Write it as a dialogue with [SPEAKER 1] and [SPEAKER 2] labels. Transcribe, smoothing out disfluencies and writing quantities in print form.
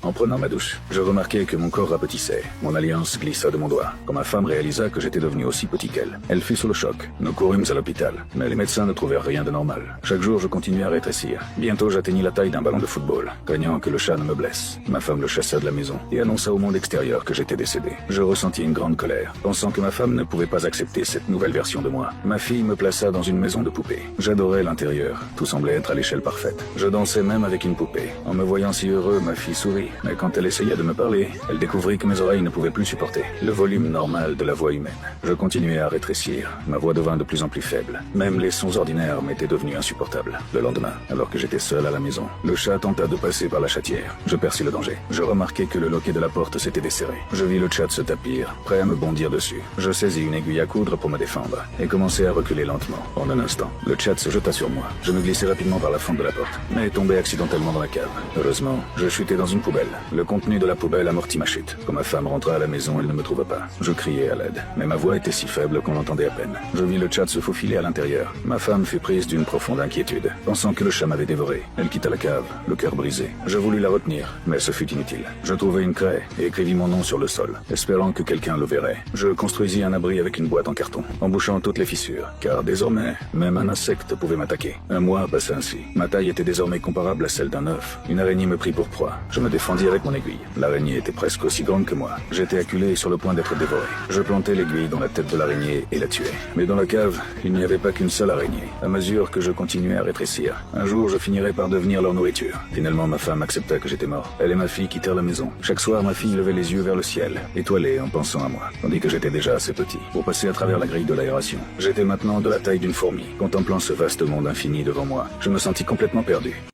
[SPEAKER 1] En prenant ma douche, je remarquai que mon corps rapetissait. Mon alliance glissa de mon doigt. Quand ma femme réalisa que j'étais devenu aussi petit qu'elle, elle fut sous le choc. Nous courûmes à l'hôpital, mais les médecins ne trouvèrent rien de normal. Chaque jour, je continuais à rétrécir. Bientôt, j'atteignis la taille d'un ballon de football, craignant que le chat ne me blesse. Ma femme le chassa de la maison et annonça au monde extérieur que j'étais décédé. Je ressentis une grande colère, pensant que ma femme ne pouvait pas accepter cette nouvelle version de moi. Ma fille me plaça dans une maison de poupées. J'adorais l'intérieur. Tout semblait être à l'échelle parfaite. Je dansais même avec une poupée. En me voyant si heureux, ma fille sourit. Mais quand elle essaya de me parler, elle découvrit que mes oreilles ne pouvaient plus supporter le volume normal de la voix humaine. Je continuais à rétrécir. Ma voix devint de plus en plus faible. Même les sons ordinaires m'étaient devenus insupportables. Le lendemain, alors que j'étais seul à la maison, le chat tenta de passer par la chatière. Je perçus le danger. Je remarquai que le loquet de la porte s'était desserré. Je vis le chat se tapir, prêt à me bondir dessus. Je saisis une aiguille à coudre pour me défendre et commençai à reculer lentement. En un instant, le chat se jeta sur moi. Je me glissai rapidement par la fente de la porte, mais tombai accidentellement dans la cave. Heureusement, je chutai dans une poubelle. Le contenu de la poubelle amortit ma chute. Quand ma femme rentra à la maison, elle ne me trouva pas. Je criai à l'aide, mais ma voix était si faible qu'on l'entendait à peine. Je vis le chat se faufiler à l'intérieur. Ma femme fut prise d'une profonde inquiétude, pensant que le chat m'avait dévoré. Elle quitta la cave, le cœur brisé. Je voulus la retenir, mais ce fut inutile. Je trouvai une craie et écrivis mon nom sur le sol, espérant que quelqu'un le verrait. Je construisis un abri avec une boîte en carton, en bouchant toutes les fissures, car désormais, même un insecte pouvait m'attaquer. Un mois passa ainsi. Ma taille était désormais comparable à celle d'un œuf. Une araignée me prit pour proie. Je me défendis avec mon aiguille. L'araignée était presque aussi grande que moi. J'étais acculé et sur le point d'être dévoré. Je plantai l'aiguille dans la tête de l'araignée et la tuai. Mais dans la cave, il n'y avait pas qu'une seule araignée. À mesure que je continuais à rétrécir, un jour je finirais par devenir leur nourriture. Finalement, ma femme accepta que j'étais mort. Elle et ma fille quittèrent la maison. Chaque soir, ma fille levait les yeux vers le ciel, étoilée en pensant à moi, tandis que j'étais déjà assez petit pour passer à travers la grille de l'aération. J'étais maintenant de la taille d'une fourmi. Contemplant ce vaste monde infini devant moi, je me sentis complètement perdu.